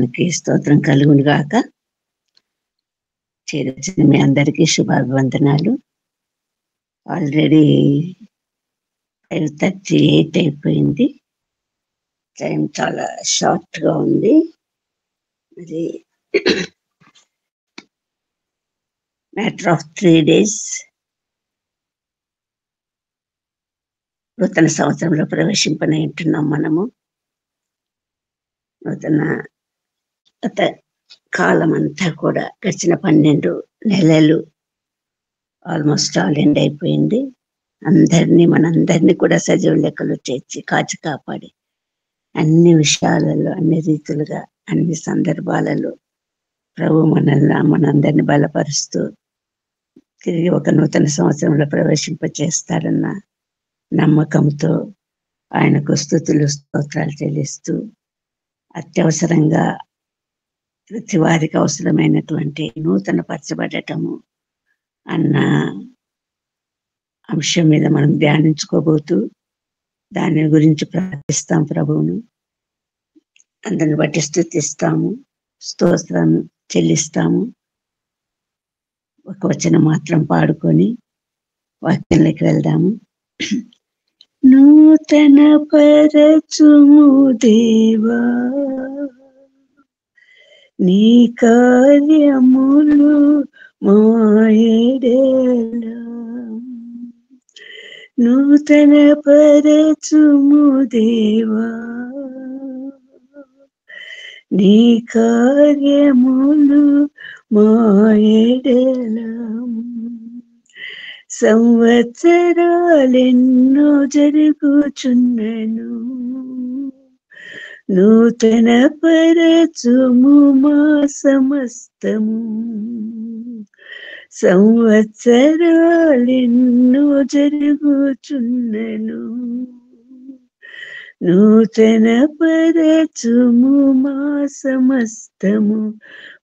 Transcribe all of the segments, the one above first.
నామానికి స్తోత్రం కలుగును గాక. చేరొచ్చిన మీ అందరికీ శుభాభివందనాలు. ఆల్రెడీ 5:38 అయిపోయింది. టైం చాలా షార్ట్ గా ఉంది. మరి మ్యాటర్ ఆఫ్ 3 days నూతన సంవత్సరంలో ప్రవేశింపనేంటున్నాం. మనము నూతన కాలం అంతా కూడా గడిచిన 12 నెలలు ఆల్మోస్ట్ ఆల్ ఎండ్ అయిపోయింది. మనందరినీ కూడా సజీవ లెక్కలు చేర్చి కాచి కాపాడి అన్ని విషయాలలో, అన్ని రీతులుగా, అన్ని సందర్భాలలో ప్రభు మనందరినీ బలపరుస్తూ తిరిగి ఒక నూతన సంవత్సరంలో ప్రవేశింపచేస్తారన్న నమ్మకంతో ఆయనకు స్తుతులు స్తోత్రాలు చెల్లిస్తూ అత్యవసరంగా ప్రతి వారికి అవసరమైనటువంటి నూతన పరచబడటము అన్న అంశం మీద మనం ధ్యానించుకోబోతూ దాని గురించి ప్రార్థిస్తాం. ప్రభువును అందరిని బట్టి స్తుతిస్తాము, స్తోత్రం చెల్లిస్తాము. ఒక వచనం మాత్రం పాడుకొని వాక్యంలోకి వెళ్దాము. నూతన పరచుము దేవా నీ కార్యములు మాయడేలా, నూతన పరచుము దేవా నీ కార్యములు మాయడేలా. సంవత్సరాలెన్నో జరుగుచున్నను, నూతన పరచుము మా సమస్తము. సంవత్సరాలెన్నో జరుగుచున్నను, నూతన పరచుము మా సమస్తము.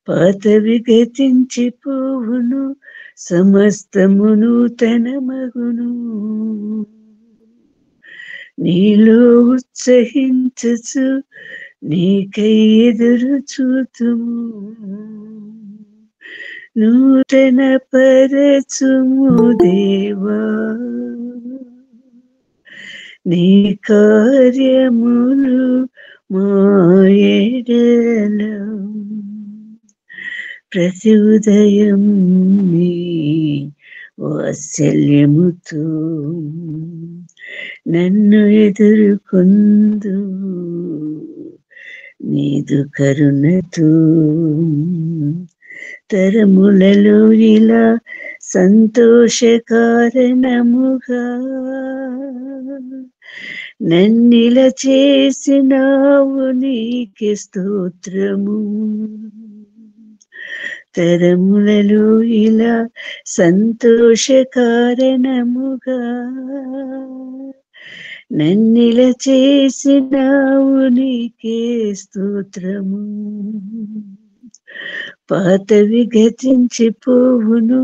పాతవి గతించిపోవును, సమస్తము నూతన మగును. నీలో ఉత్సహించుచు నీకై ఎదురు చూతుము, నూతన పరచుము దేవా నీ కార్యములు మాయడేలా. ప్రతి ఉదయం నీ వాత్సల్యముతో నన్ను ఎదుర్కొందు, నీదు కరుణతో తరములలో ఇలా సంతోష కారణముగా నన్నిల చేసినావు, నీకే స్తోత్రము. తరములలో ఇలా సంతోష కారణముగా నన్నిల చేసినావు, నీకే స్తోత్రము. పాతవి గతించిపోవును,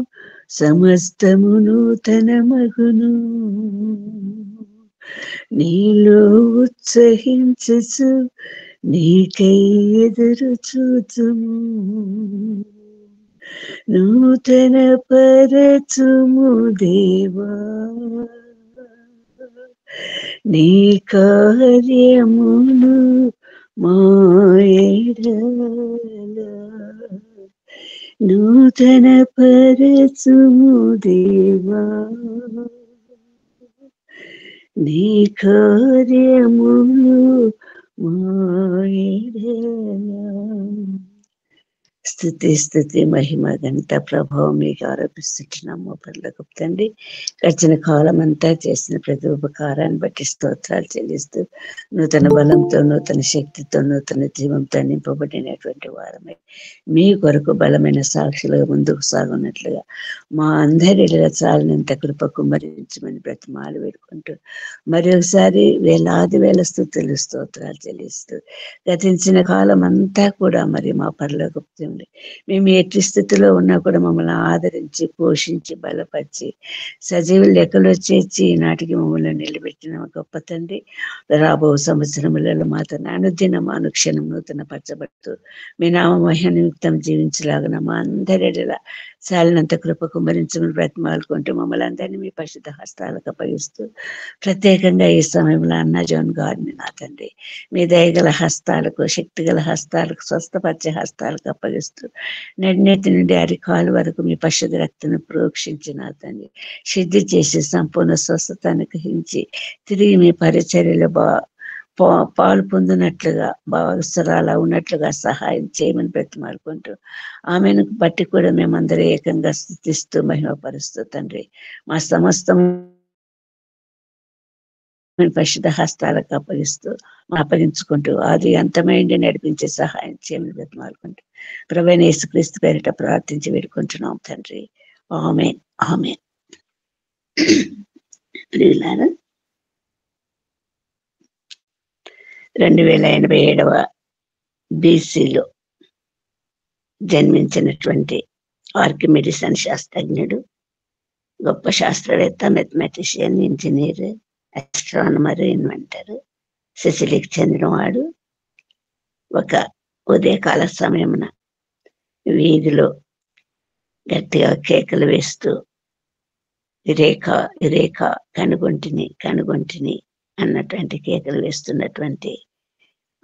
సమస్తము నూతన మగును. నీలో ఉత్సహించుచు నీకై ఎదురు చూతుము, నూతన పరచుము దేవా నీ కార్యములు మాయడేలా. నూతన పరచుము దేవా నీ కార్యములు మాయడేలా. స్తుతి మహిమ ఘనత ప్రభావం మీకు ఆరోపిస్తున్నాము పరలోక తండ్రి. గడిచిన కాలం అంతా చేసిన ప్రతి ఉపకారాన్ని బట్టి స్తోత్రాలు చెల్లిస్తూ నూతన బలంతో, నూతన శక్తితో, నూతన జీవంతో నింపబడినటువంటి వారమై మీ కొరకు బలమైన సాక్షులుగా ముందుకు సాగున్నట్లుగా మా అందరిలో చాలినంత కృప కుమ్మరించమని బ్రతిమాలు వేడుకుంటూ మరి ఒకసారి వేలాది వేల స్తుతులు స్తోత్రాలు చెల్లిస్తూ గతించిన కాలం అంతా కూడా మరి మా పరలోక తండ్రి. మేము ఎట్టి స్థితిలో ఉన్నా కూడా మమ్మల్ని ఆదరించి పోషించి బలపరిచి సజీవ లెక్కలో చేర్చి ఈనాటికి మమ్మల్ని నిలబెట్టిన గొప్ప తండ్రి. రాబో సంవత్సరములలో మాతో అనుదినం అనుక్షణం నూతన పరచబడుతూ మీ నామ మహిమ నిమిత్తం జీవించలాగిన మా అందరిలా చాలినంత కృప కుమ్మరించమని బ్రతిమాలుకుంటూ మమ్మల్ని అందరినీ మీ పరిశుద్ధ హస్తాలకు అప్పగిస్తూ ప్రత్యేకంగా ఈ సమయంలో అన్న జాన్ గారిని నా తండ్రి మీ దయగల హస్తాలకు శక్తిగల హస్తాలకు స్వస్థపరిచే హస్తాలకు అప్పగిస్తూ నడినేటి నుండి అరికాలు వరకు మీ పరిశుద్ధ రక్తాన్ని ప్రోక్షించిన తండ్రి సిద్ధి చేసి సంపూర్ణ స్వస్థత అనుగ్రహించి తిరిగి మీ పరిచర్యలో పాలు పొందినట్లుగా అవసరాలు ఉన్నట్లుగా సహాయం చేయమని బ్రతిమాలుకుంటూ ఆమెను బట్టి కూడా మేమందరూ ఏకంగా స్తుతిస్తూ మహిమపరుస్తూ తండ్రి మా సమస్తం పరిశుద్ధ హస్తాలకు అప్పగించుకుంటూ అది అంతమైంది నడిపించే సహాయం చేయమని బ్రతిమాలుకుంటూ ప్రభువైన యేసుక్రీస్తు పేరిట ప్రార్థించి వేడుకుంటున్నాం తండ్రి. ఆమేన్ ఆమేన్. 2087 BCలో జన్మించినటువంటి ఆర్కిమిడిస్ అని శాస్త్రజ్ఞుడు, గొప్ప శాస్త్రవేత్త, మెథమెటిషియన్, ఇంజనీర్, ఆస్ట్రానమర్, ఇన్వెంటర్, సిసిలీకి చెందినవాడు. ఒక ఉదయకాల సమయమున వీధిలో గట్టిగా కేకలు వేస్తూ రేఖ కనుగొంటిని అన్నటువంటి కేకలు వేస్తున్నటువంటి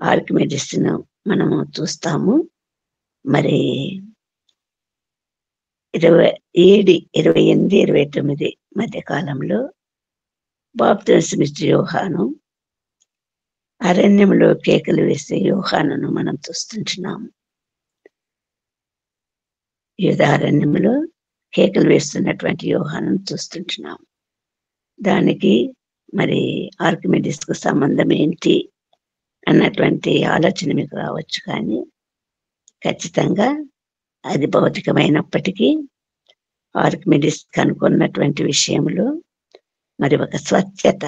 ఆర్కిమిడిస్ ను మనము చూస్తాము. మరి 28, 29 మధ్య కాలంలో బాప్తిస్మమిచ్చే యోహాను, అరణ్యంలో కేకలు వేసే యోహానును మనం చూస్తుంటున్నాము. యూదారణ్యంలో కేకలు వేస్తున్నటువంటి యోహానును చూస్తుంటున్నాము. దానికి మరి ఆర్కిమిడిస్ కు సంబంధం ఏంటి అన్నటువంటి ఆలోచన మీకు రావచ్చు, కానీ ఖచ్చితంగా అది భౌతికమైనప్పటికీ ఆర్కిమిడిస్ కనుక్కున్నటువంటి విషయంలో మరి ఒక స్వచ్ఛత,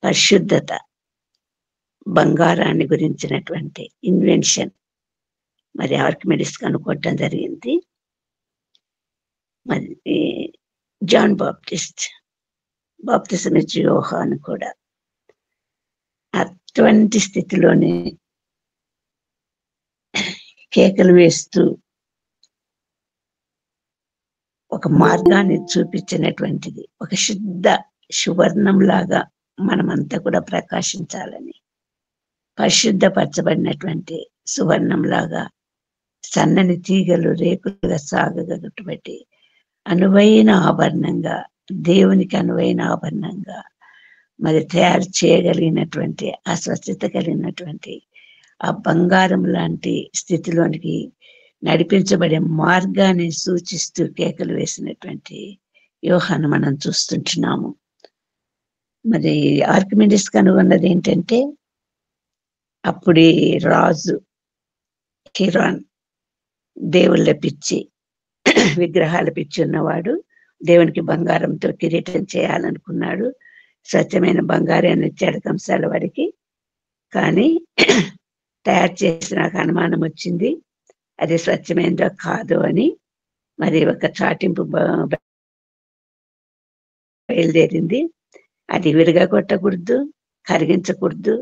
పరిశుద్ధత, బంగారాన్ని గురించినటువంటి ఇన్వెన్షన్ మరి ఆర్కిమిడిస్ కనుక్కోవటం జరిగింది. మరి జాన్ బాప్తిస్మమిచ్చే యోహాను కూడా అటువంటి స్థితిలోనే కేకలు వేస్తూ ఒక మార్గాన్ని చూపించినటువంటిది, ఒక శుద్ధ సువర్ణం లాగా మనమంతా కూడా ప్రకాశించాలని, పరిశుద్ధపరచబడినటువంటి సువర్ణం లాగా సన్నని తీగలు రేకులుగా సాగగట్టుబట్టి అనువైన ఆభరణంగా, దేవునికి అనువైన ఆభరణంగా మరి తయారు చేయగలిగినటువంటి ఆ స్వచ్ఛత కలిగినటువంటి ఆ బంగారం లాంటి స్థితిలోనికి నడిపించబడే మార్గాన్ని సూచిస్తూ కేకలు వేసినటువంటి యోహాను మనం చూస్తుంటున్నాము. మరి ఆర్కిమిడిస్ కనుగొన్నది ఏంటంటే, అప్పుడి రాజు కిరాన్ దేవుళ్ళ పిచ్చి, విగ్రహాల పిచ్చి ఉన్నవాడు, దేవునికి బంగారంతో కిరీటం చేయాలనుకున్నాడు. స్వచ్ఛమైన బంగారాన్ని ఇచ్చాడు కంసాల వారికి, కానీ తయారు చేసి నాకు అనుమానం వచ్చింది, అది స్వచ్ఛమైనదో కాదు అని మరి ఒక చాటింపు బయలుదేరింది. అది విరగా కొట్టకూడదు, కరిగించకూడదు,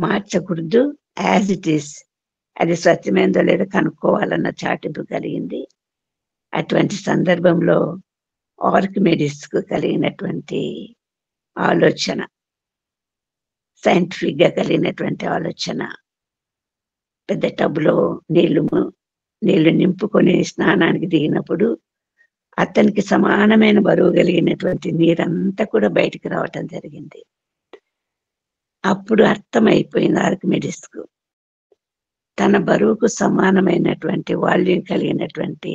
మార్చకూడదు, యాజ్ ఇట్ ఈస్ అది స్వచ్ఛమైనదో లేదో కనుక్కోవాలన్న చాటింపు కలిగింది. అటువంటి సందర్భంలో ఆర్కిమిడిస్ కు కలిగినటువంటి ఆలోచన, సైంటిఫిక్ గా కలిగినటువంటి ఆలోచన, పెద్ద టబ్లో నీళ్లు నింపుకొని స్నానానికి దిగినప్పుడు అతనికి సమానమైన బరువు కలిగినటువంటి నీరంతా కూడా బయటికి రావటం జరిగింది. అప్పుడు అర్థమైపోయింది ఆర్కిమిడిస్ కు, తన బరువుకు సమానమైనటువంటి వాల్యూమ్ కలిగినటువంటి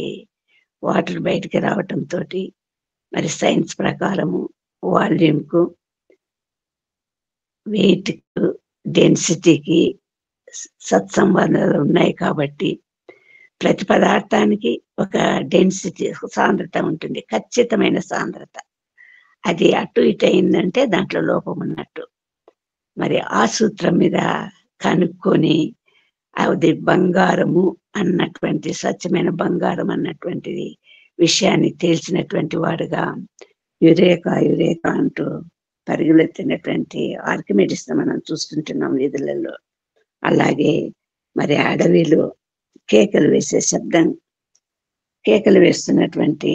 వాటర్ బయటికి రావటంతో మరి సైన్స్ ప్రకారము వాల్యూమ్ కు, వెయిట్ కు, డెన్సిటీకి సత్సంబంధాలు ఉన్నాయి. కాబట్టి ప్రతి పదార్థానికి ఒక డెన్సిటీ, సాంద్రత ఉంటుంది, ఖచ్చితమైన సాంద్రత. అది అటు ఇటు అయిందంటే దాంట్లో లోపం ఉన్నట్టు. మరి ఆ సూత్రం మీద కనుక్కొని అది బంగారము అన్నటువంటి స్వచ్ఛమైన బంగారం అన్నటువంటిది విషయాన్ని తేల్చినటువంటి వాడుగా యురేకా యురేకా అంటూ పరుగులెత్తినటువంటి ఆర్కిమెడిస్ మనం చూస్తుంటున్నాం వీధులలో. అలాగే మరి అడవిలో కేకలు వేసే శబ్దం, కేకలు వేస్తున్నటువంటి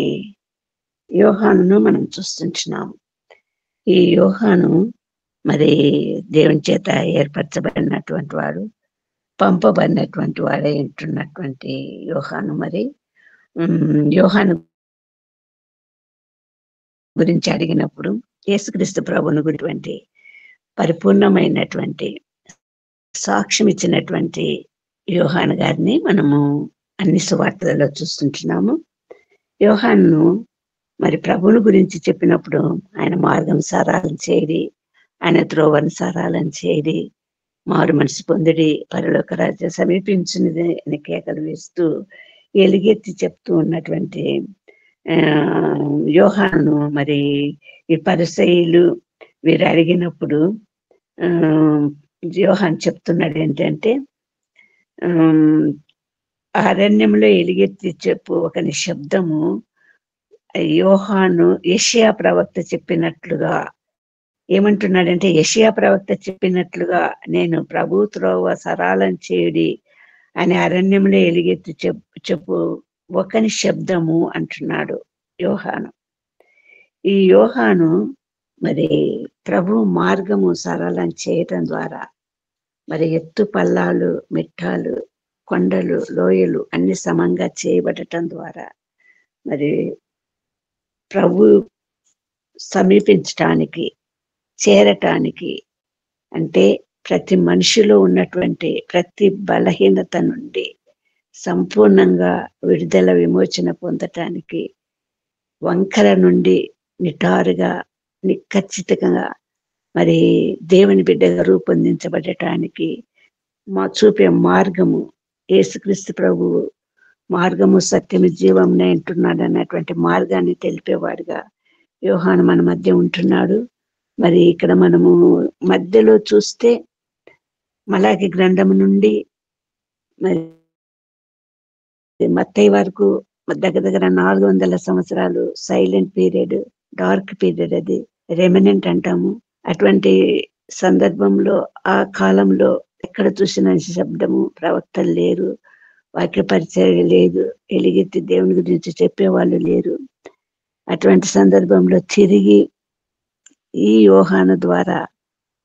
యోహానును మనం చూస్తుంటున్నాం. ఈ యోహాను మరి దేవుని చేత ఏర్పరచబడినటువంటి వాడు, పంపబడినటువంటి వాడే ఉంటున్నటువంటి యోహాను. మరి యోహాను గురించి అడిగినప్పుడు యేసుక్రీస్తు ప్రభువును గురించి పరిపూర్ణమైనటువంటి సాక్ష్యం ఇచ్చినటువంటి యోహాను గారిని మనము అన్ని సువార్తలలో చూస్తుంటున్నాము. యోహాను మరి ప్రభువుని గురించి చెప్పినప్పుడు ఆయన మార్గం సరళం చేయడి, ఆయన త్రోవను సరళం చేయడి, మారు మనసు పొందిడి, పరలోక రాజ్యం సమీపించినది అని కేకలు వేస్తూ ఎలుగెత్తి చెప్తూ ఉన్నటువంటి యోహాను మరి ఈ పరిసయ్యులు వీరు అడిగినప్పుడు యోహాను చెప్తున్నాడు ఏంటంటే, అరణ్యంలో ఎలుగెత్తి చెప్పు ఒక నిశ్శబ్దము యోహాను యెషయా ప్రవక్త చెప్పినట్లుగా ఏమంటున్నాడంటే, యెషయా ప్రవక్త చెప్పినట్లుగా నేను ప్రభు త్రోవ సరళం చేయడి అని అరణ్యంలో ఎలుగెత్తి చెప్పు ఒకని శబ్దము అంటున్నాడు యోహాను. ఈ యోహాను మరి ప్రభు మార్గము సరళం చేయటం ద్వారా మరి ఎత్తు పల్లాలు, మిట్టాలు, కొండలు, లోయలు అన్ని సమంగా చేయబడటం ద్వారా మరి ప్రభు సమీపించటానికి, చేరటానికి, అంటే ప్రతి మనిషిలో ఉన్నటువంటి ప్రతి బలహీనత నుండి సంపూర్ణంగా విడుదల విమోచన పొందటానికి, వంకర నుండి నిటారుగా నిఖచ్చితంగా మరి దేవుని బిడ్డగా రూపొందించబడటానికి మా చూపే మార్గము యేసుక్రీస్తు ప్రభువు మార్గము సత్యము జీవమునే అంటున్నాడు అన్నటువంటి మార్గాన్ని తెలిపేవాడుగా యోహాను మన మధ్య ఉంటున్నాడు. మరి ఇక్కడ మనము మధ్యలో చూస్తే మలాకి గ్రంథము నుండి మరి మత్తయి వరకు దగ్గర 400 సంవత్సరాలు సైలెంట్ పీరియడ్, డార్క్ పీరియడ్, అది రెమినెంట్ అంటాము. అటువంటి సందర్భంలో ఆ కాలంలో ఎక్కడ చూసిన శబ్దము, ప్రవక్తలు లేరు, వాక్య పరిచర్య లేదు, ఎలుగెత్తి దేవుని గురించి చెప్పేవాళ్ళు లేరు. అటువంటి సందర్భంలో తిరిగి ఈ యోహాను ద్వారా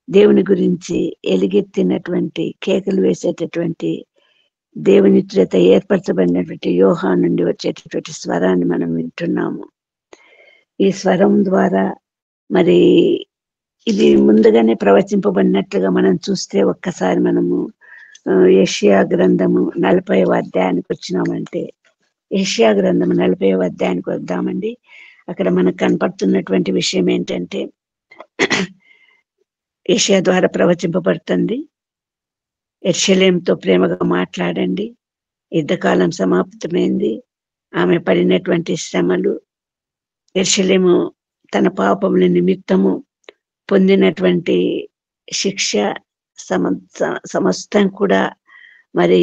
దేవుని గురించి ఎలుగెత్తినటువంటి కేకలు వేసేటటువంటి దేవుని చేత ఏర్పరచబడినటువంటి యోహాను నుండి వచ్చేటటువంటి స్వరాన్ని మనం వింటున్నాము. ఈ స్వరం ద్వారా మరి ఇది ముందుగానే ప్రవచింపబడినట్లుగా మనం చూస్తే ఒక్కసారి మనము యెషయా గ్రంథము 40వ అధ్యాయానికి వచ్చినామంటే, యెషయా గ్రంథము 40వ అధ్యాయానికి వద్దామండి. అక్కడ మనకు కనపడుతున్నటువంటి విషయం ఏంటంటే, యెషయా ద్వారా ప్రవచింపబడుతుంది, యెరూషలేముతో ప్రేమగా మాట్లాడండి, యుద్ధకాలం సమాప్తమైంది, ఆమె పడినటువంటి శ్రమలు, యెరూషలేము తన పాపముల నిమిత్తము పొందినటువంటి శిక్ష సమస్తం కూడా మరి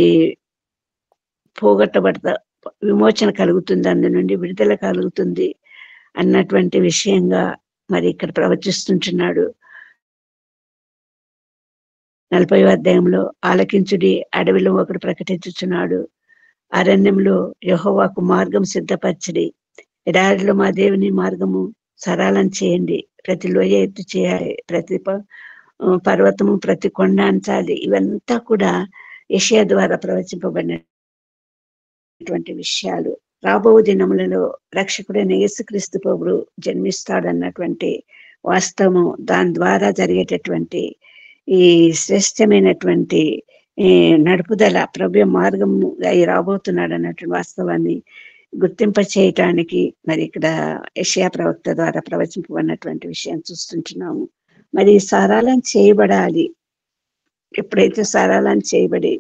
పోగొట్టబడతా, విమోచన కలుగుతుంది, అందు నుండి విడుదల కలుగుతుంది అన్నటువంటి విషయంగా మరి ఇక్కడ ప్రవచిస్తుంటున్నాడు. 40వ అధ్యాయంలో ఆలకించుడి, అడవిలో ఒకడు ప్రకటించుచున్నాడు, అరణ్యంలో యెహోవాకు మార్గం సిద్ధపరచడి, ఎడారిలో మా దేవుని మార్గము సరళం చేయండి, ప్రతి లోయ ఎత్తు చేయాలి, ప్రతి పర్వతము ప్రతి కొండ అంచాలి. ఇవంతా కూడా యెషయా ద్వారా ప్రవచింపబడినటువంటి విషయాలు. రాబో దినములలో రక్షకుడైన యేసుక్రీస్తు ప్రభువు జన్మిస్తాడన్నటువంటి వాస్తవము, దాని ద్వారా జరిగేటటువంటి ఈ శ్రేష్టమైనటువంటి నడుపుదల, ప్రభు మార్గముగా రాబోతున్నాడు అన్నటువంటి వాస్తవాన్ని గుర్తింప చేయటానికి మరి ఇక్కడ యెషయా ప్రవక్త ద్వారా ప్రవచింపబడినటువంటి విషయం చూస్తుంటున్నాము. మరి సరళం చేయబడాలి. ఎప్పుడైతే సరళం చేయబడి,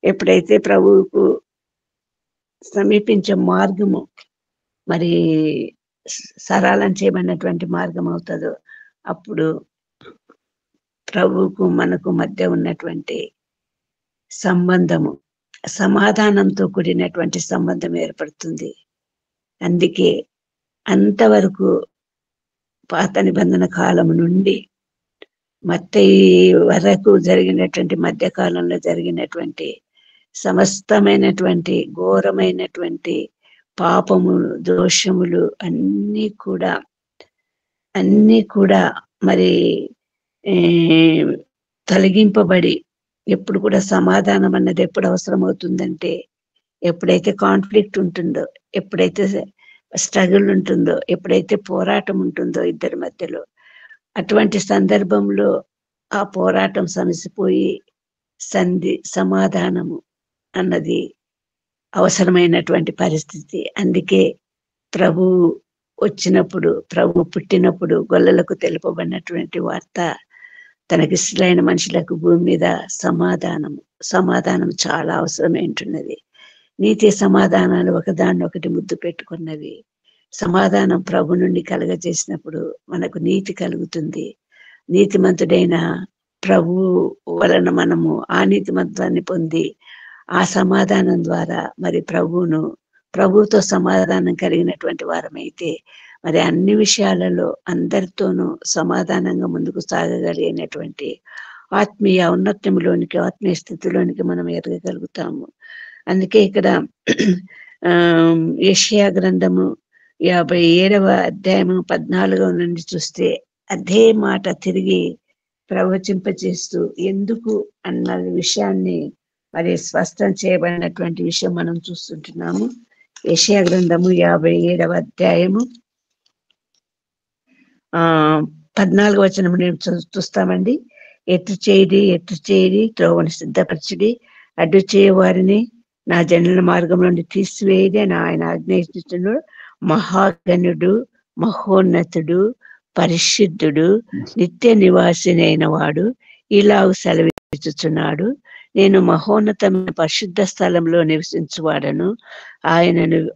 ఎప్పుడైతే ప్రభువుకు సమీపించే మార్గము మరి సరళం చేయబడినటువంటి మార్గం అవుతుందో, అప్పుడు ప్రభువుకు మనకు మధ్య ఉన్నటువంటి సంబంధము సమాధానంతో కూడినటువంటి సంబంధం ఏర్పడుతుంది. అందుకే అంతవరకు పాత నిబంధన కాలము నుండి మత్తయి వరకు జరిగినటువంటి మధ్యకాలంలో జరిగినటువంటి సమస్తమైనటువంటి ఘోరమైనటువంటి పాపములు, దోషములు అన్నీ కూడా మరి తొలగింపబడి ఎప్పుడు కూడా సమాధానం అన్నది ఎప్పుడు అవసరం అవుతుందంటే ఎప్పుడైతే కాన్ఫ్లిక్ట్ ఉంటుందో, ఎప్పుడైతే స్ట్రగుల్ ఉంటుందో, ఎప్పుడైతే పోరాటం ఉంటుందో ఇద్దరి మధ్యలో, అటువంటి సందర్భంలో ఆ పోరాటం సమసిపోయి సమాధానము అన్నది అవసరమైనటువంటి పరిస్థితి. అందుకే ప్రభు వచ్చినప్పుడు, ప్రభు పుట్టినప్పుడు గొల్లలకు తెలుపబడినటువంటి వార్త తనకి ఇష్టమైన మనుషులకు భూమి మీద సమాధానం చాలా అవసరమైంటున్నది. నీతి సమాధానాలు ఒకదాన్నొకటి ముద్దు పెట్టుకున్నవి. సమాధానం ప్రభు నుండి కలగజేసినప్పుడు మనకు నీతి కలుగుతుంది. నీతిమంతుడైన ప్రభు వలన మనము ఆ నీతిమంతాన్ని పొంది ఆ సమాధానం ద్వారా మరి ప్రభువుతో సమాధానం కలిగినటువంటి వారమైతే మరి అన్ని విషయాలలో అందరితోనూ సమాధానంగా ముందుకు సాగగలిగినటువంటి ఆత్మీయ ఔన్నత్యంలోనికి, ఆత్మీయ స్థితిలోనికి మనం ఎదగగలుగుతాము. అందుకే ఇక్కడ యెషయా గ్రంథము 57వ అధ్యాయము 14 నుండి చూస్తే అదే మాట తిరిగి ప్రవచింపచేస్తూ ఎందుకు అన్న విషయాన్ని మరి స్పష్టం చేయబడినటువంటి విషయం మనం చూస్తుంటున్నాము. యెషయా గ్రంథము 57వ అధ్యాయము 14వ వచనం చూస్తామండి. ఎత్తు చేయడి త్రోవను సిద్ధపరచుడి, అడ్డు చేయవారిని నా జనుల మార్గం నుండి తీసివేయడి అని ఆయన ఆజ్ఞాపిస్తున్నాడు. మహాగణుడు, మహోన్నతుడు, పరిశుద్ధుడు, నిత్య నివాసినైన వాడు ఇలాగ సెలవిచ్చుచున్నాడు. నేను మహోన్నతమైన పరిశుద్ధ స్థలంలో నివసించువాడను.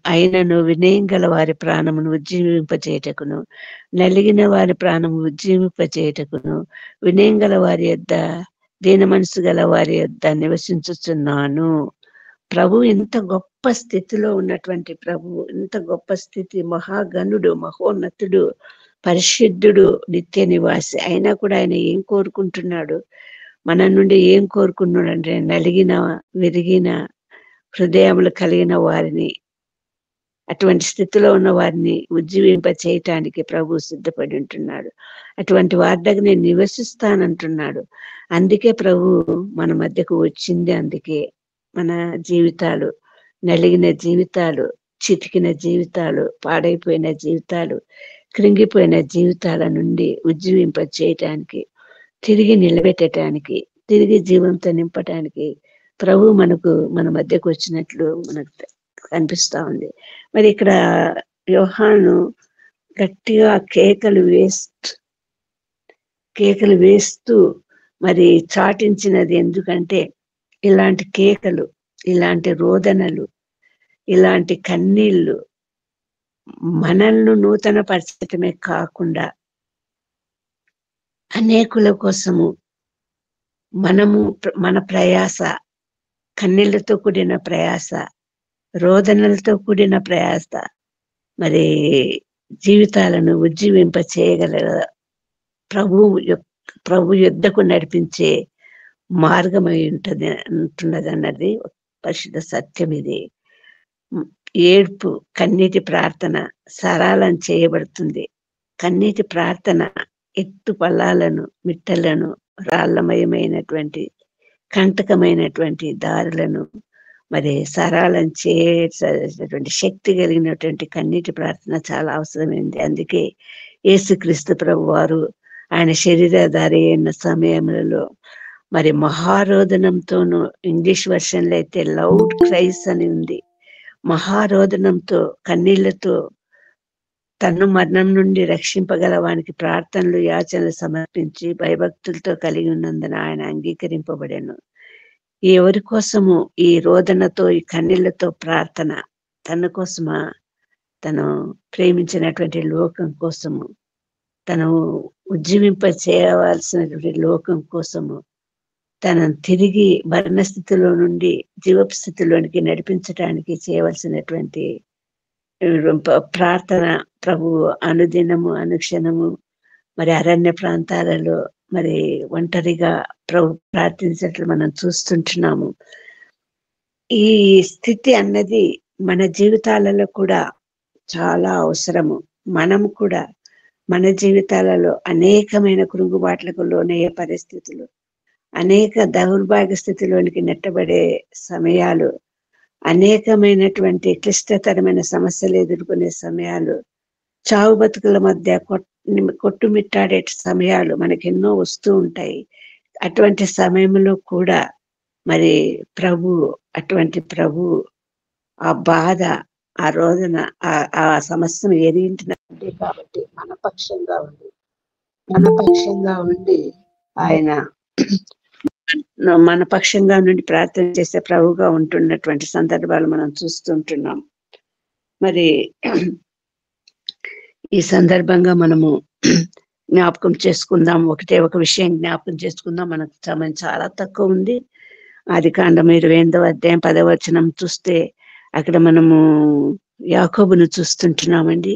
ఆయనను వినయం గల వారి ప్రాణమును ఉజ్జీవింపచేయటకును, నలిగిన వారి ప్రాణము ఉజ్జీవింపచేయటకును, వినయం గల వారి యొద్ద, దీన మనసు గల వారి యొద్ద నివసించుచున్నాను. ప్రభు ఎంత గొప్ప స్థితిలో ఉన్నటువంటి ప్రభు, ఎంత గొప్ప స్థితి. మహాగణుడు, మహోన్నతుడు, పరిశుద్ధుడు, నిత్య నివాసి. అయినా కూడా ఆయన ఏం కోరుకుంటున్నాడు? మన నుండి ఏం కోరుకున్నాడు అంటే నలిగిన, విరిగిన హృదయములు కలిగిన వారిని, అటువంటి స్థితిలో ఉన్న వారిని ఉజ్జీవింప చేయటానికి ప్రభు సిద్ధపడి ఉంటున్నాడు. అటువంటి వారి దగ్గర నేను నివసిస్తానంటున్నాడు. అందుకే ప్రభు మన మధ్యకు వచ్చింది. అందుకే మన జీవితాలు, నలిగిన జీవితాలు, చితికిన జీవితాలు, పాడైపోయిన జీవితాలు, కృంగిపోయిన జీవితాల నుండి ఉజ్జీవింప చేయటానికి, తిరిగి నిలబెట్టడానికి, తిరిగి జీవంతో నింపటానికి ప్రభు మన మధ్యకు వచ్చినట్లు మనకు కనిపిస్తా ఉంది. మరి ఇక్కడ యోహాను గట్టిగా కేకలు వేస్తూ మరి చాటించినది ఎందుకంటే ఇలాంటి కేకలు, ఇలాంటి రోదనలు, ఇలాంటి కన్నీళ్లు మనల్ని నూతన పరిచయమే కాకుండా అనేకుల కోసము మన ప్రయాస, కన్నీళ్లతో కూడిన ప్రయాస, రోదనలతో కూడిన ప్రయాస మరి జీవితాలను ఉజ్జీవింప చేయగల ప్రభు యుద్ధకు నడిపించే మార్గమై ఉంటున్నది అన్నది పరిశుద్ధ సత్యం. ఇది ఏడ్పు, కన్నీటి ప్రార్థన సరళం చేయబడుతుంది. కన్నీటి ప్రార్థన ఎత్తు పల్లాలను, మిట్టలను, రాళ్లమయమైనటువంటి కంటకమైనటువంటి దారులను మరి సరళం చేసేటువంటి శక్తి కలిగినటువంటి కన్నీటి ప్రార్థన చాలా అవసరమైంది. అందుకే యేసుక్రీస్తు ప్రభు వారు ఆయన శరీరధారి అయిన సమయంలో మరి మహారోదనంతోనూ, ఇంగ్లీష్ వర్షన్లో అయితే లౌడ్ క్రైస్ అని ఉంది, మహారోదనంతో, కన్నీళ్లతో తన్ను మరణం నుండి రక్షింపగల వానికి ప్రార్థనలు, యాచనలు సమర్పించి భయభక్తులతో కలిగి ఉన్నందున ఆయన అంగీకరింపబడెను. ఎవరి కోసము ఈ రోదనతో, ఈ కన్నీళ్లతో ప్రార్థన? తన కోసమా? తను ప్రేమించినటువంటి లోకం కోసము, తను ఉజ్జీవింప చేయవలసినటువంటి లోకం కోసము తనను తిరిగి మరణ స్థితిలో నుండి జీవపు స్థితిలోనికి నడిపించడానికి చేయవలసినటువంటి ప్రార్థన ప్రభు అనుదినము అనుక్షణము మరి అరణ్య ప్రాంతాలలో మరి ఒంటరిగా ప్రభు ప్రార్థించినట్లు మనం చూస్తుంటున్నాము. ఈ స్థితి అన్నది మన జీవితాలలో కూడా చాలా అవసరము. మనము కూడా మన జీవితాలలో అనేకమైన కృంగుబాట్లకు లోనయ్యే పరిస్థితులు, అనేక దౌర్భాగ్య స్థితిలోనికి నెట్టబడే సమయాలు, అనేకమైనటువంటి క్లిష్టతరమైన సమస్యలు ఎదుర్కొనే సమయాలు, చావు బతుకుల మధ్య కొట్టుమిట్టాడే సమయాలు మనకెన్నో వస్తూ ఉంటాయి. అటువంటి సమయంలో కూడా మరి అటువంటి ప్రభు ఆ బాధ, ఆ రోజున ఆ సమస్యను ఎదిగించినట్టే కాబట్టి మన పక్షంగా ఉండి ఆయన మన పక్షంగా నుండి ప్రార్థన చేసే ప్రభుగా ఉంటున్నటువంటి సందర్భాలు మనం చూస్తుంటున్నాం. మరి ఈ సందర్భంగా మనము జ్ఞాపకం చేసుకుందాం. ఒక విషయం జ్ఞాపకం చేసుకుందాం. మనకు సమయం చాలా తక్కువ ఉంది. ఆదికాండం 28వ అధ్యాయం 10వ వచనం చూస్తే అక్కడ మనము యాకోబును చూస్తుంటున్నామండి.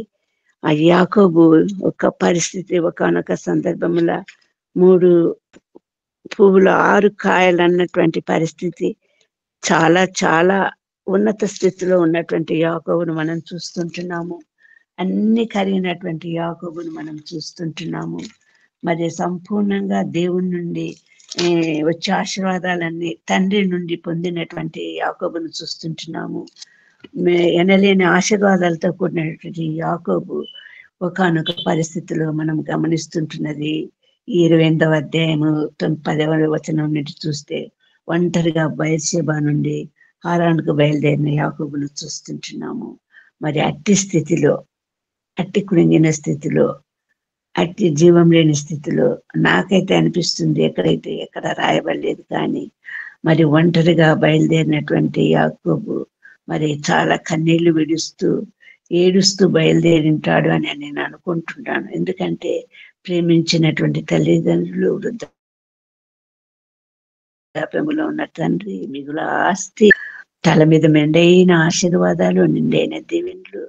ఆ యాకోబు ఒక పరిస్థితి, ఒకనొక సందర్భంలో 3 పువ్వులు 6 కాయలు అన్నటువంటి పరిస్థితి, చాలా చాలా ఉన్నత స్థితిలో ఉన్నటువంటి యాకోబును మనం చూస్తుంటున్నాము. అన్ని కలిగినటువంటి యాకోబును మనం చూస్తుంటున్నాము. మరి సంపూర్ణంగా దేవుని నుండి వచ్చే ఆశీర్వాదాలన్నీ తండ్రి నుండి పొందినటువంటి యాకోబును చూస్తుంటున్నాము. ఎనలేని ఆశీర్వాదాలతో కూడినటువంటి యాకోబు ఒకనొక పరిస్థితిలో మనం గమనిస్తుంటున్నది. 28వ అధ్యాయము 10వ వచనం నుండి చూస్తే ఒంటరిగా బయర్షెబా నుండి హారానుకు బయలుదేరిన యాకోబును చూస్తుంటున్నాము. మరి అట్టి స్థితిలో, అట్టి కృంగిన స్థితిలో, అట్టి జీవం లేని స్థితిలో నాకైతే అనిపిస్తుంది, ఎక్కడ రాయబడలేదు కానీ మరి ఒంటరిగా బయలుదేరినటువంటి యాకోబు మరి చాలా కన్నీళ్లు విడుస్తూ ఏడుస్తూ బయలుదేరింటాడు అని నేను అనుకుంటున్నాను. ఎందుకంటే ప్రేమించినటువంటి తల్లిదండ్రులు, వృద్ధాప్యములో ఉన్న తండ్రి, మిగుల ఆస్తి, తల మీద మెండైన ఆశీర్వాదాలు, నిండైన దీవెనలు,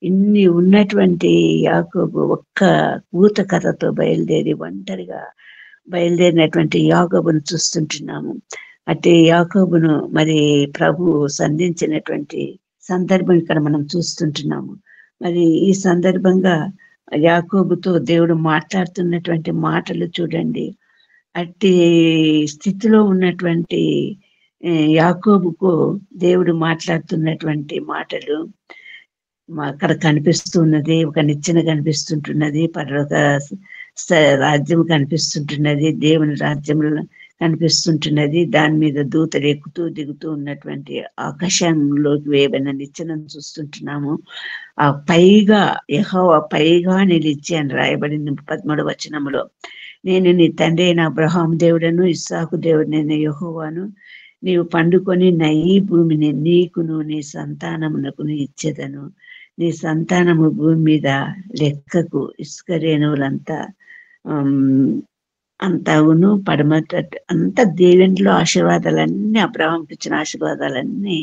ఇన్ని ఉన్నటువంటి యాకోబు ఒక్క ఊత కథతో ఒంటరిగా బయలుదేరినటువంటి యాకోబును చూస్తుంటున్నాము. అటు యాకోబును మరి ప్రభు సంధించినటువంటి సందర్భం ఇక్కడ మనం చూస్తుంటున్నాము. మరి ఈ సందర్భంగా యాకోబుతో దేవుడు మాట్లాడుతున్నటువంటి మాటలు చూడండి. అట్టి స్థితిలో ఉన్నటువంటి యాకోబుకు దేవుడు మాట్లాడుతున్నటువంటి మాటలు అక్కడ కనిపిస్తున్నది. ఒక నిచ్చెన కనిపిస్తుంటున్నది, పరలోక రాజ్యం కనిపిస్తుంటున్నది, దేవుని రాజ్యంలో కనిపిస్తుంటున్నది. దాని మీద దూతలు ఎక్కుతూ దిగుతూ ఉన్నటువంటి ఆకాశంలోకి వేయబడిన నిచ్చెనను చూస్తుంటున్నాము. ఆ పైగా యెహోవా పైగా నిలిచి అని రాయబడింది 13వ వచనంలో. నేను నీ తండ్రి అయిన అబ్రహాము దేవుడను, ఇస్సాకు దేవుడైన యెహోవాను. నీవు పండుకొని నా ఈ భూమిని నీకును నీ సంతానమునకును ఇచ్చేదను. నీ సంతానము భూమి మీద లెక్కకు ఇసుక రేణువులంతా అంతావును పడమట అంత దేవునిలో ఆశీర్వాదాలన్నీ, అబ్రహాంకి ఇచ్చిన ఆశీర్వాదాలన్నీ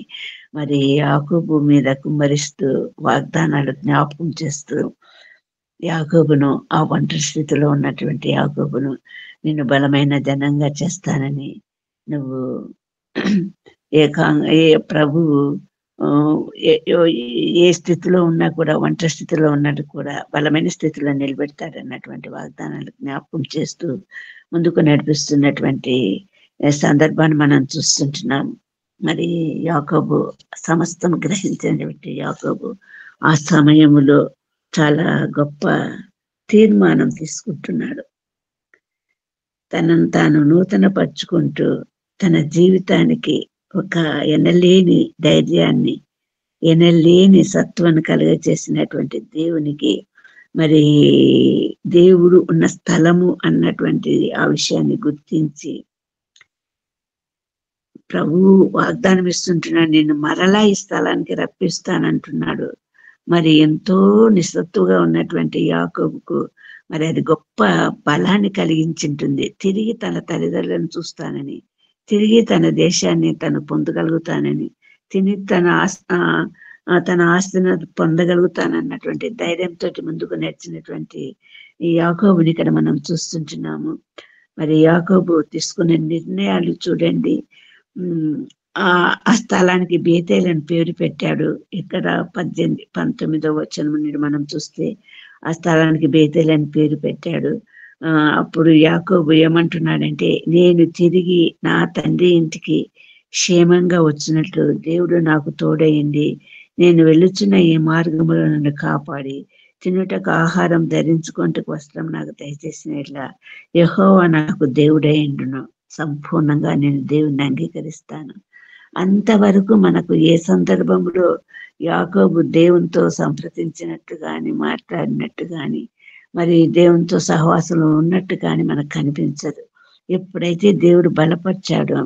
మరి యాకోబు మీద కుమ్మరిస్తూ వాగ్దానాలు జ్ఞాపకం చేస్తూ యాకోబును, ఆ ఒంటరి స్థితిలో ఉన్నటువంటి యాకోబును నిన్ను బలమైన జనంగా చేస్తానని, నువ్వు ప్రభువు ఏ స్థితిలో ఉన్నా కూడా, ఒంటరి స్థితిలో ఉన్నట్టు కూడా బలమైన స్థితిలో నిలబెడతాడన్నటువంటి వాగ్దానాలు జ్ఞాపకం చేస్తూ ముందుకు నడిపిస్తున్నటువంటి సందర్భాన్ని మనం చూస్తుంటున్నాం. మరి యాకోబు సమస్తం గ్రహించినటువంటి యాకోబు ఆ సమయములో చాలా గొప్ప తీర్మానం తీసుకుంటున్నాడు. తనను తాను నూతన పరుచుకుంటూ తన జీవితానికి ఒక ఎనలేని ధైర్యాన్ని, ఎనలేని సత్వాన్ని కలుగజేసినటువంటి దేవునికి మరి దేవుడు ఉన్న స్థలము అన్నటువంటి ఆ విషయాన్ని గుర్తించి ప్రభువు వాగ్దానం ఇస్తుంటున్నాడు, నేను మరలా ఈ స్థలానికి రప్పిస్తానంటున్నాడు. మరి ఎంతో నిస్సత్తుగా ఉన్నటువంటి యాకోబుకు మరి అది గొప్ప బలాన్ని కలిగించింటుంది. తిరిగి తన తల్లిదండ్రులను చూస్తానని, తిరిగి తన దేశాన్ని తను పొందగలుగుతానని, తన ఆస్తిని పొందగలుగుతానన్నటువంటి ధైర్యంతో ముందుకు నడిచినటువంటి ఈ యాకోబుని ఇక్కడ మనం చూస్తుంటున్నాము. మరి యాకోబు తీసుకునే నిర్ణయాలు చూడండి. ఆ స్థలానికి బేతేల్ అని పేరు పెట్టాడు. ఇక్కడ 19వ వచనం నుండి మనం చూస్తే ఆ స్థలానికి బేతేల్ అని పేరు పెట్టాడు. అప్పుడు యాకోబు ఏమంటున్నాడంటే, నేను తిరిగి నా తండ్రి ఇంటికి క్షేమంగా వచ్చినట్లు దేవుడు నాకు తోడయింది. నేను వెళ్ళుచున్న ఈ మార్గంలో నన్ను కాపాడి తినుటకు ఆహారం, ధరించుకుంటకు వస్త్రం నాకు దయచేసినట్లా యెహోవా నాకు దేవుడైండును. సంపూర్ణంగా నేను దేవుని అంగీకరిస్తాను. అంతవరకు మనకు ఏ సందర్భంలో యాకోబు దేవునితో సంప్రదించినట్టు గాని, మాట్లాడినట్టు గాని, మరి దేవునితో సహవాసంలో ఉన్నట్టు కానీ మనకు కనిపించదు. ఎప్పుడైతే దేవుడు బలపరిచాడో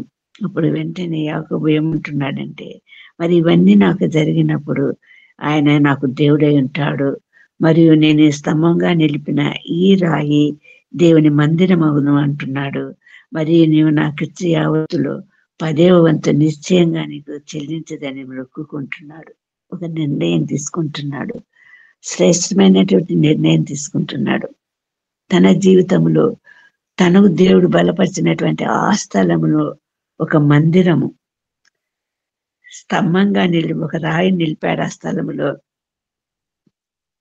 అప్పుడు వెంటనే యాకోబు ఏమంటున్నాడంటే, మరి ఇవన్నీ నాకు జరిగినప్పుడు ఆయన నాకు దేవుడై ఉంటాడు. మరియు నేను స్తంభంగా నిలిపిన ఈ రాయి దేవుని మందిరం అగును అంటున్నాడు. మరి నీవు నాకు ఇచ్చే యావత్తులో 10వ వంతు నిశ్చయంగా నీకు చెల్లించదని మొక్కుకుంటున్నాడు. ఒక నిర్ణయం తీసుకుంటున్నాడు. శ్రేష్టమైనటువంటి నిర్ణయం తీసుకుంటున్నాడు. తన జీవితంలో తనకు దేవుడు బలపరిచినటువంటి ఆ స్థలములో ఒక మందిరము స్తంభంగా ఒక రాయి నిలిపాడు. ఆ స్థలములో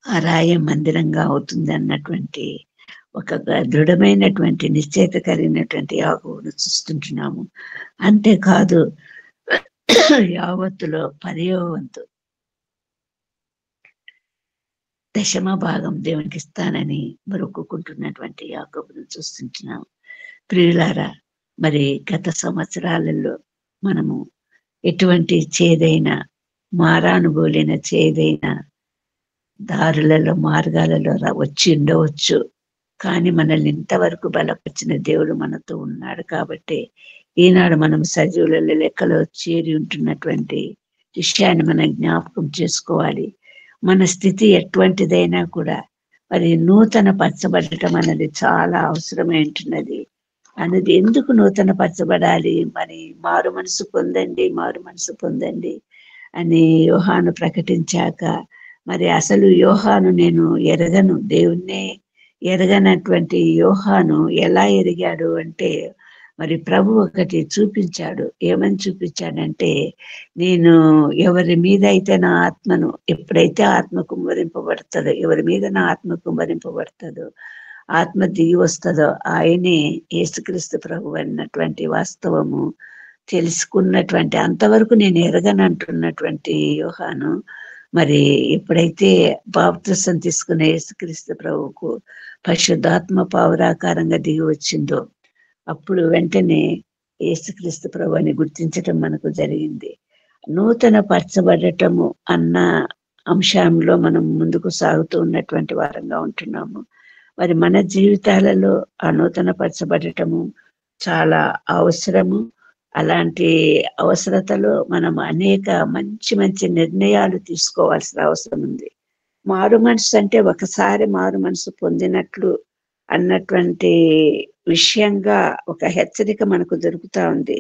ఆ రాయి మందిరంగా అవుతుంది అన్నటువంటి ఒక దృఢమైనటువంటి నిశ్చయిత కలిగినటువంటి యాకోబును చూస్తుంటున్నాము. అంతేకాదు యావత్తులో 10వ వంతు దశమ భాగం దేవునికి ఇస్తానని మొక్కుకుంటున్నటువంటి యాకోబును చూస్తుంటున్నాము. ప్రియులారా, మరి గత సంవత్సరాలలో మనము ఎటువంటి చేదైన మారానుభూలైన చేదైన దారులలో మార్గాలలో వచ్చి ఉండవచ్చు. కానీ మనల్ని ఇంతవరకు బలపరిచిన దేవుడు మనతో ఉన్నాడు కాబట్టి ఈనాడు మనం సజీవుల లెక్కలో చేరి ఉంటున్నటువంటి విషయాన్ని మనం జ్ఞాపకం చేసుకోవాలి. మన స్థితి ఎటువంటిదైనా కూడా మరి నూతన పరచబడటం అనేది చాలా అవసరమై ఉంటున్నది. అనేది ఎందుకు నూతన పరచబడాలి? మరి మారు మనసు పొందండి, మారు మనసు పొందండి అని యోహాను ప్రకటించాక, మరి అసలు యోహాను నేను ఎరగను, దేవుణ్ణే ఎరగనటువంటి యోహాను ఎలా ఎరిగాడు అంటే, మరి ప్రభు ఒకటి చూపించాడు. ఏమని చూపించాడంటే, నేను ఎవరి మీద అయితే నా ఆత్మను, ఎప్పుడైతే ఆత్మ కుమ్మరింపబడుతుందో, ఎవరి మీద నా ఆత్మ కుమ్మరింపబడుతుందో, ఆత్మ దిగి వస్తుందో ఆయనే యేసుక్రీస్తు ప్రభు అన్నటువంటి వాస్తవము తెలుసుకున్నటువంటి అంతవరకు నేను ఎరగనంటున్నటువంటి యోహాను మరి ఎప్పుడైతే బాప్తిసం తీసుకున్న యేసుక్రీస్తు ప్రభువుకు పరిశుద్ధాత్మ పావురాకారంగా దిగి వచ్చిందో అప్పుడు వెంటనే యేసుక్రీస్తు ప్రభువుని గుర్తించటం మనకు జరిగింది. నూతన పరచబడటము అన్న అంశంలో మనం ముందుకు సాగుతూ ఉన్నటువంటి వారంగా ఉంటున్నాము. మరి మన జీవితాలలో ఆ నూతన పరచబడటము చాలా అవసరము. అలాంటి అవసరతలో మనం అనేక మంచి మంచి నిర్ణయాలు తీసుకోవాల్సిన అవసరం ఉంది. మారు మనసు అంటే ఒకసారి మారు మనసు పొందినట్లు అన్నటువంటి విషయంగా ఒక హెచ్చరిక మనకు దొరుకుతా ఉంది.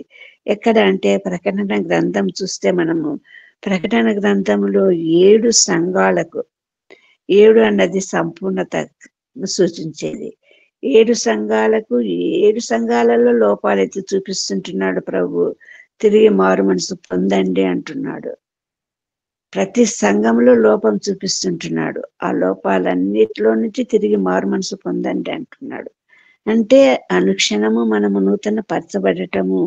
ఎక్కడ అంటే ప్రకటన గ్రంథం చూస్తే మనము ప్రకటన గ్రంథంలో 7 సంఘాలకు, 7 అన్నది సంపూర్ణత సూచించేది. 7 సంఘాలకు 7 సంఘాలలో లోపాలైతే చూపిస్తుంటున్నాడు ప్రభు. తిరిగి మారు మనసు పొందండి అంటున్నాడు. ప్రతి సంఘంలో లోపం చూపిస్తుంటున్నాడు. ఆ లోపాలన్నిటిలో నుంచి తిరిగి మారు మనసు పొందండి అంటున్నాడు. అంటే అనుక్షణము మనము నూతన పరచబడటము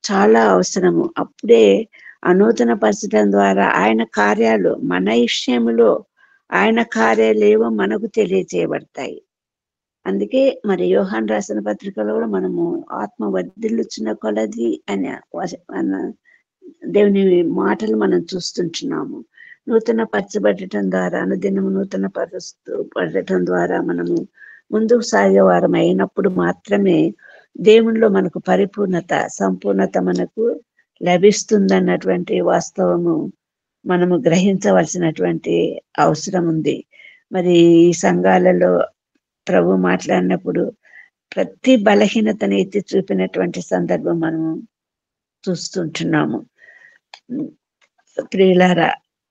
చాలా అవసరము. అప్పుడే నూతన పరచడం ద్వారా ఆయన కార్యాలు మన విషయంలో ఆయన కార్యాలేవో మనకు తెలియజేయబడతాయి. అందుకే మరి యోహాను రాసిన పత్రికలో కూడా మనము ఆత్మ వర్ధిల్లుచున్న కొలది అని దేవుని మాటలు మనం చూస్తుంటున్నాము. నూతన పరచబడటం ద్వారా, అనుదినము నూతన పరచబడటం ద్వారా మనము ముందుకు సాగే వారం అయినప్పుడు మాత్రమే దేవునిలో మనకు పరిపూర్ణత, సంపూర్ణత మనకు లభిస్తుందన్నటువంటి వాస్తవము మనము గ్రహించవలసినటువంటి అవసరం ఉంది. మరి ఈ సంఘాలలో ప్రభు మాట్లాడినప్పుడు ప్రతి బలహీనతను ఎత్తి చూపినటువంటి సందర్భం మనము చూస్తుంటున్నాము. ప్రియులారా,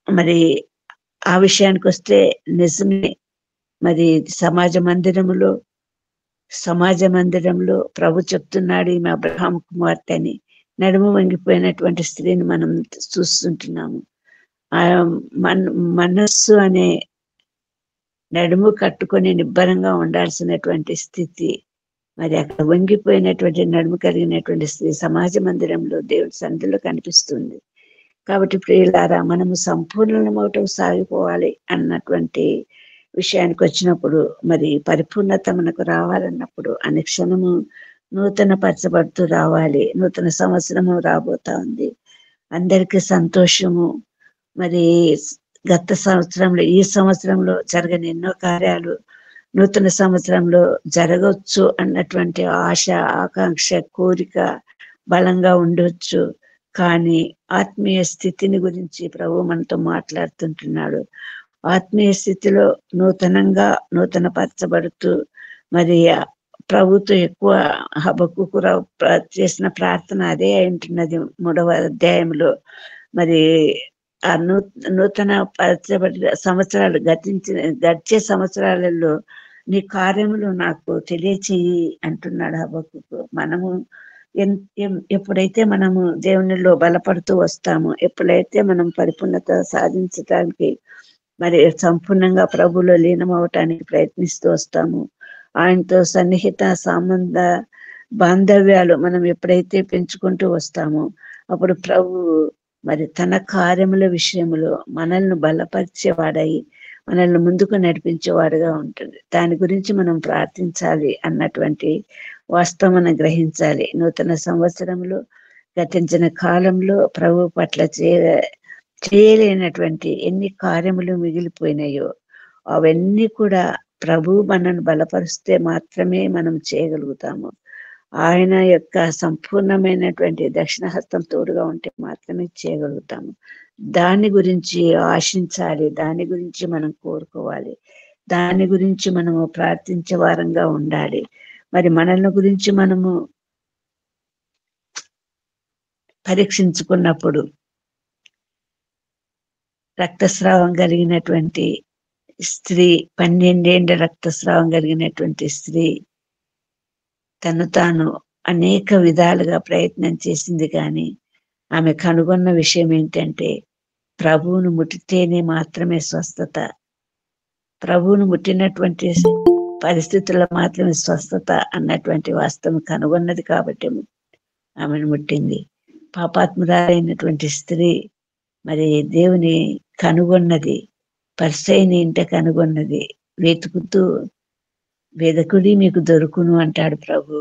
మరి ఆ విషయానికి వస్తే నిజమే. మరి సమాజ మందిరంలో ప్రభు చెప్తున్నాడు, ఈమె అబ్రహాం కుమార్తె అని. నడుము వంగిపోయినటువంటి స్త్రీని మనం చూస్తుంటున్నాము. ఆ మనస్సు అనే నడుము కట్టుకొని నిబ్బరంగా ఉండాల్సినటువంటి స్థితి, మరి అక్కడ వంగిపోయినటువంటి నడుము కలిగినటువంటి స్త్రీ సమాజ మందిరంలో దేవుడి సన్నిధిలో కనిపిస్తుంది. కాబట్టి ప్రియులారా, మనము సంపూర్ణమవటం సాగిపోవాలి అన్నటువంటి విషయానికి వచ్చినప్పుడు, మరి పరిపూర్ణత మనకు రావాలన్నప్పుడు అనుక్షణము నూతన పరచబడుతూ రావాలి. నూతన సంవత్సరము రాబోతా ఉంది. అందరికీ సంతోషము. మరి గత సంవత్సరంలో, ఈ సంవత్సరంలో జరగని ఎన్నో కార్యాలు నూతన సంవత్సరంలో జరగవచ్చు అన్నటువంటి ఆశ, ఆకాంక్ష, కోరిక బలంగా ఉండొచ్చు. కానీ ఆత్మీయ స్థితిని గురించి ప్రభు మనతో మాట్లాడుతుంటున్నాడు. ఆత్మీయ స్థితిలో నూతన పరచబడుతూ, మరి ప్రభుతో ఎక్కువ హబక్కుకు చేసిన ప్రార్థన అదే ఉంటున్నది 3వ అధ్యాయంలో. మరి ఆ నూతన పరచబడిన సంవత్సరాలు గడిచే సంవత్సరాలలో నీ కార్యములు నాకు తెలియచేయి అంటున్నాడు హబక్కుకు. మనము ఎప్పుడైతే మనము దేవునిలో బలపడుతూ వస్తామో, ఎప్పుడైతే మనం పరిపూర్ణత సాధించడానికి, మరి సంపూర్ణంగా ప్రభులో లీనమవటానికి ప్రయత్నిస్తూ వస్తాము, ఆయనతో సన్నిహిత సంబంధ బాంధవ్యాలు మనం ఎప్పుడైతే పెంచుకుంటూ వస్తామో, అప్పుడు ప్రభు మరి తన కార్యముల విషయంలో మనల్ని బలపరిచేవాడై మనల్ని ముందుకు నడిపించేవాడుగా ఉంటుంది. దాని గురించి మనం ప్రార్థించాలి అన్నటువంటి వాస్తవం మనం గ్రహించాలి. నూతన సంవత్సరంలో గతించిన కాలంలో ప్రభు పట్ల చేయలేనటువంటి ఎన్ని కార్యములు మిగిలిపోయినాయో అవన్నీ కూడా ప్రభు మనల్ని బలపరిస్తే మాత్రమే మనం చేయగలుగుతాము. ఆయన యొక్క సంపూర్ణమైనటువంటి దక్షిణ హస్తం తోడుగా ఉంటే మాత్రమే చేయగలుగుతాము. దాని గురించి ఆశించాలి, దాని గురించి మనం కోరుకోవాలి, దాని గురించి మనము ప్రార్థించే వారంగా ఉండాలి. మరి మనల్ని గురించి మనము పరీక్షించుకున్నప్పుడు రక్తస్రావం కలిగినటువంటి స్త్రీ, 12 ఏళ్ల రక్తస్రావం కలిగినటువంటి స్త్రీ తను తాను అనేక విధాలుగా ప్రయత్నం చేసింది. కానీ ఆమె కనుగొన్న విషయం ఏంటంటే, ప్రభువును ముట్టితేనే మాత్రమే స్వస్థత, ప్రభువును ముట్టినటువంటి పరిస్థితుల్లో మాత్రమే స్వస్థత అన్నటువంటి వాస్తవం కనుగొన్నది. కాబట్టి ఆమెను ముట్టింది. పాపాత్మురాలైనటువంటి స్త్రీ మరి దేవుని కనుగొన్నది, పరిసయ్యుని ఇంట కనుగొన్నది. వెదకుడి మీకు దొరుకును అంటాడు ప్రభు.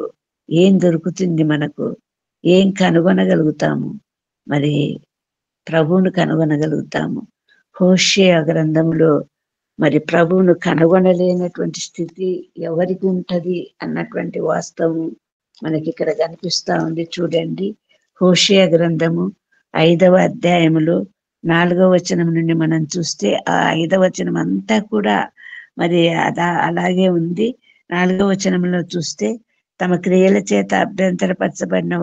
ఏం దొరుకుతుంది మనకు? ఏం కనుగొనగలుగుతాము? మరి ప్రభువును కనుగొనగలుగుతాము. హోషేయ గ్రంథంలో మరి ప్రభువును కనుగొనలేనటువంటి స్థితి ఎవరికి ఉంటది అన్నటువంటి వాస్తవం మనకి ఇక్కడ కనిపిస్తా ఉంది. చూడండి, హోషేయ గ్రంథము 5వ అధ్యాయములో 4వ వచనం నుండి మనం చూస్తే, ఆ 5వ వచనం అంతా కూడా మరి అలాగే ఉంది. 4వ వచనంలో చూస్తే, తమ క్రియల చేత అభ్యంతరపరచబడిన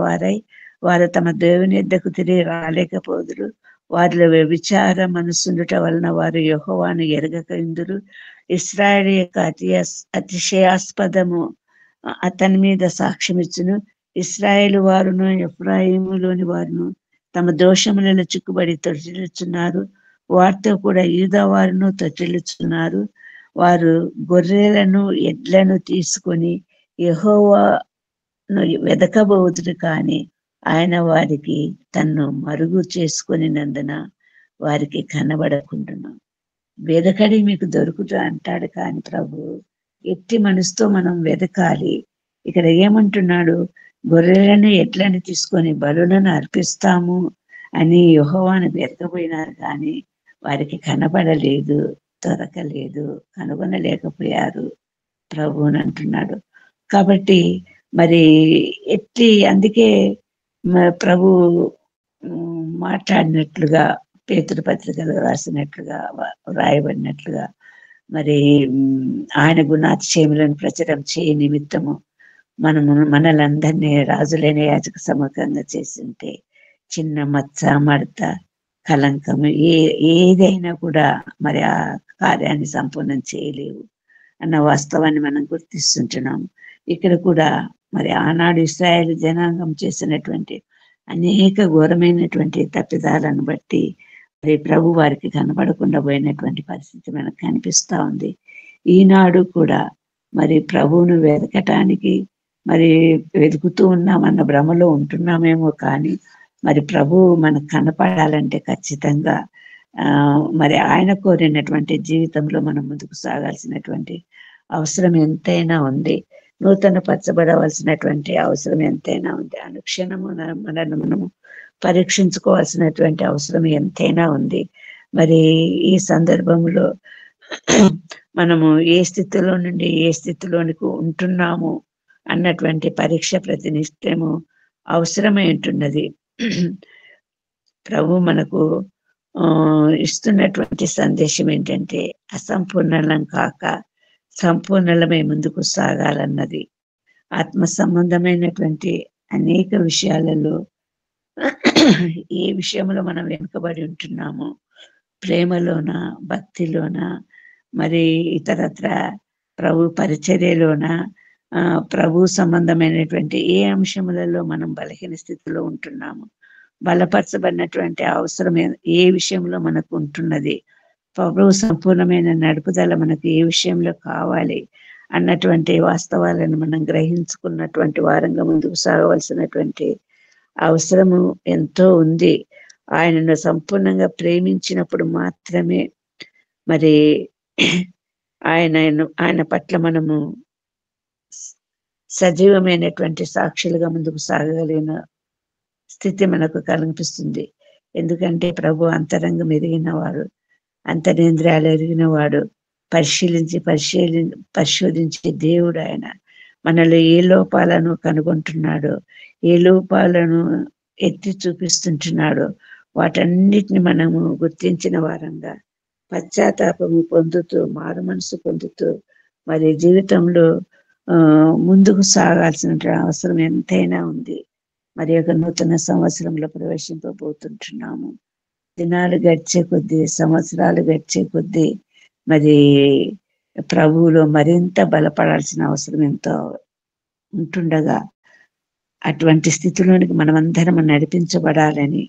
వారు తమ దేవుని యొద్దకు తిరిగి రాలేకపోదురు. వారిలో వ్యభిచార మనసుండుట వలన వారు యెహోవాను ఎరగక ఇందురు. ఇశ్రాయేలు యొక్క అతిశయాస్పదము అతని మీద సాక్ష్యమిచ్చును. ఇశ్రాయేలు వారును ఎఫ్రాయిములోని వారును తమ దోషములలో చిక్కుబడి తొట్టిల్లుచున్నారు. వారితో కూడా యూదా వారును తొట్టిల్లుచున్నారు. వారు గొర్రెలను ఎడ్లను తీసుకొని యెహోవాను వెదకబోదురు, కానీ ఆయన వారికి తన్ను మరుగు చేసుకొనినందున వారికి కనబడకుండును. వెదకడి మీకు దొరుకుతా అంటాడు. కానీ ప్రభు ఎట్టి మనసుతో మనం వెదకాలి. ఇక్కడ ఏమంటున్నాడు? గొర్రెలను ఎడ్లను తీసుకొని బలులను అర్పిస్తాము అని యెహోవాను వెతకపోయినారు, కానీ వారికి కనబడలేదు, దొరకలేదు, కనుగొనలేకపోయారు ప్రభువుని అంటున్నాడు. కాబట్టి మరి అందుకే ప్రభు మాట్లాడినట్లుగా, పేతురు పత్రికలో రాసినట్లుగా, రాయబడినట్లుగా, మరి ఆయన గుణాతిశయములను ప్రచురం చేయ నిమిత్తము మనలందరినీ రాజులైన యాజక సముఖంగా చేసింటే చిన్న మచ్చ మడత కలంకము ఏదైనా కూడా మరి ఆ కార్యాన్ని సంపూర్ణం చేయలేవు అన్న వాస్తవాన్ని మనం గుర్తిస్తుంటున్నాం. ఇక్కడ కూడా మరి ఆనాడు ఇశ్రాయేలు జనాంగం చేసినటువంటి అనేక ఘోరమైనటువంటి తప్పిదాలను బట్టి మరి ప్రభు వారికి కనబడకుండా పోయినటువంటి పరిస్థితి మనకు కనిపిస్తా ఉంది. ఈనాడు కూడా మరి ప్రభువును వెతకటానికి మరి వెతుకుతూ ఉన్నామన్న భ్రమలో ఉంటున్నామేమో, కానీ మరి ప్రభువు మనకు కనపడాలంటే ఖచ్చితంగా మరి ఆయన కోరినటువంటి జీవితంలో మనం ముందుకు సాగాల్సినటువంటి అవసరం ఎంతైనా ఉంది. నూతన పరచబడవలసినటువంటి అవసరం ఎంతైనా ఉంది. అనుక్షణము మనము పరీక్షించుకోవాల్సినటువంటి అవసరం ఎంతైనా ఉంది. మరి ఈ సందర్భంలో మనము ఏ స్థితిలో నుండి ఏ స్థితిలోనికి ఉంటున్నాము అన్నటువంటి పరీక్ష ప్రతి నిత్యము అవసరమై ఉంటున్నది. ప్రభు మనకు ఇస్తున్నటువంటి సందేశం ఏంటంటే అసంపూర్ణలం కాక సంపూర్ణలమై ముందుకు సాగాలన్నది. ఆత్మ సంబంధమైనటువంటి అనేక విషయాలలో ఏ విషయంలో మనం వెనుకబడి ఉంటున్నామో, ప్రేమలోన, భక్తిలోన, మరి ఇతరత్ర ప్రభు పరిచర్యలోన, ప్రభు సంబంధమైనటువంటి ఏ అంశములలో మనం బలహీన స్థితిలో ఉంటున్నాము, బలపరచబడినటువంటి అవసరం ఏ విషయంలో మనకు ఉంటున్నది, ప్రభు సంపూర్ణమైన నడుపుదల మనకు ఏ విషయంలో కావాలి అన్నటువంటి వాస్తవాలను మనం గ్రహించుకున్నటువంటి వారంగా ముందుకు సాగవలసినటువంటి అవసరము ఎంతో ఉంది. ఆయనను సంపూర్ణంగా ప్రేమించినప్పుడు మాత్రమే మరి ఆయన పట్ల మనము సజీవమైనటువంటి సాక్షులుగా ముందుకు సాగగలిగిన స్థితి మనకు కనిపిస్తుంది. ఎందుకంటే ప్రభు అంతరంగం ఎరిగిన వాడు, అంతరేంద్రియాలు ఎరిగిన వాడు, పరిశోధించే దేవుడు. ఆయన మనలో ఏ లోపాలను కనుగొంటున్నాడో, ఏ లోపాలను ఎత్తి చూపిస్తుంటున్నాడో వాటన్నిటిని మనము గుర్తించిన వారంగా పశ్చాత్తాపము పొందుతూ, మారు మనసు పొందుతూ మరి జీవితంలో ముందుకు సాగాల్సిన అవసరం ఎంతైనా ఉంది. మరి ఒక నూతన సంవత్సరంలో ప్రవేశింపబోతుంటున్నాము. దినాలు గడిచే కొద్దీ, సంవత్సరాలు గడిచే కొద్దీ మరి ప్రభువులో మరింత బలపడాల్సిన అవసరం ఎంతో ఉంటుండగా అటువంటి స్థితిలోనికి మనమందరం నడిపించబడాలని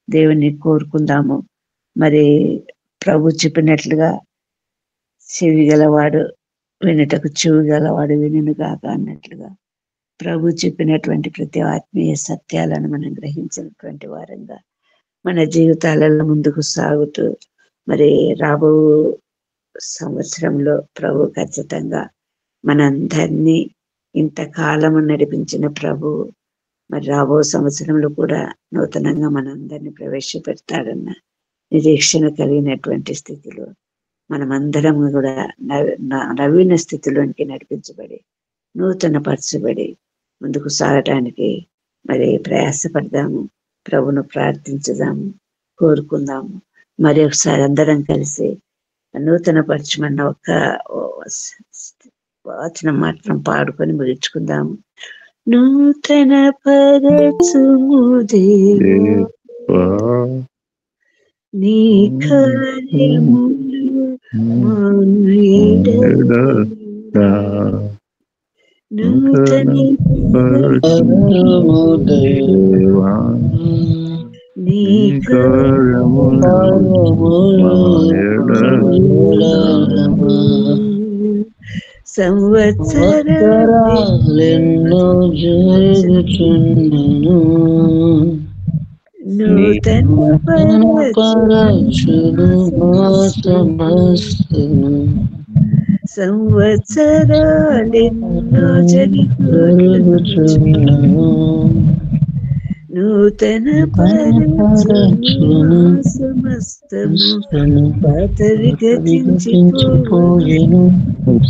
దేవుని కోరుకుందాము. మరి ప్రభు చెప్పినట్లుగా చెవి గలవాడు వినుటకు చెవి గలవాడు వినుగాక అన్నట్లుగా ప్రభు చెప్పినటువంటి ప్రతి ఆత్మీయ సత్యాలను మనం గ్రహించినటువంటి వారంగా మన జీవితాలలో ముందుకు సాగుతూ మరి రాబో సంవత్సరంలో ప్రభు ఖచ్చితంగా మనందరినీ ఇంతకాలము నడిపించిన ప్రభు మరి రాబో సంవత్సరంలో కూడా నూతనంగా మనందరినీ ప్రవేశపెడతాడన్న నిరీక్షణ కలిగినటువంటి స్థితిలో మనమందరం కూడా నవీన స్థితిలోనికి నడిపించబడి నూతన పరచబడి ముందుకు సాగటానికి మరి ప్రయాసపడదాము. ప్రభును ప్రార్థించుదాము, కోరుకుందాము. మరి ఒకసారి అందరం కలిసి నూతన పరచమన్న ఒక్క వచనం మాత్రం పాడుకొని ముగించుకుందాము. నూతన పరచుము దేవా నీ కార్యములు నూతన పరచుము దేవా నీ సంవత్సరాలెన్నో జరుగుచున్నను నూతన పరచును సమస్తను సంవత్సరాలెన్నో జరుగుచున్నను నూతన పరచును సమస్తము పాతవి గతించిపోయెను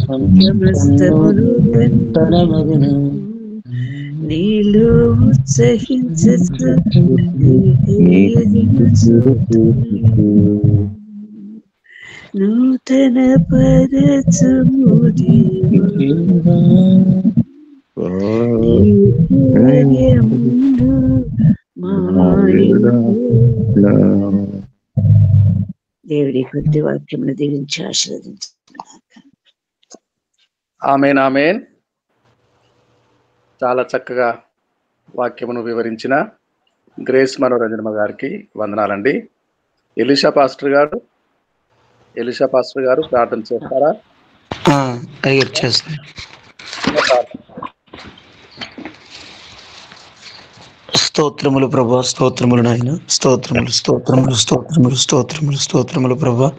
సమస్తము నూతనమగును నీలో ఉత్సహించు నూతన పరచుము దేవా నీ కార్యములు దేవుడి కొద్ది వాక్యమును దీవించి ఆశీర్వదించుగాక. ఆమేన్ ఆమేన్. చాలా చక్కగా వాక్యమును వివరించిన గ్రేస్ మనోరంజనమ్మ గారికి వందనాలండి. ఎలీషా పాస్టర్ గారు ప్రార్థన చేస్తారా? స్తోత్రములు ప్రభా, స్తోత్రములు నాయన, స్తోత్రములు స్తోత్రములు స్తోత్రములు స్తోత్రములు స్తోత్రములు ప్రభా.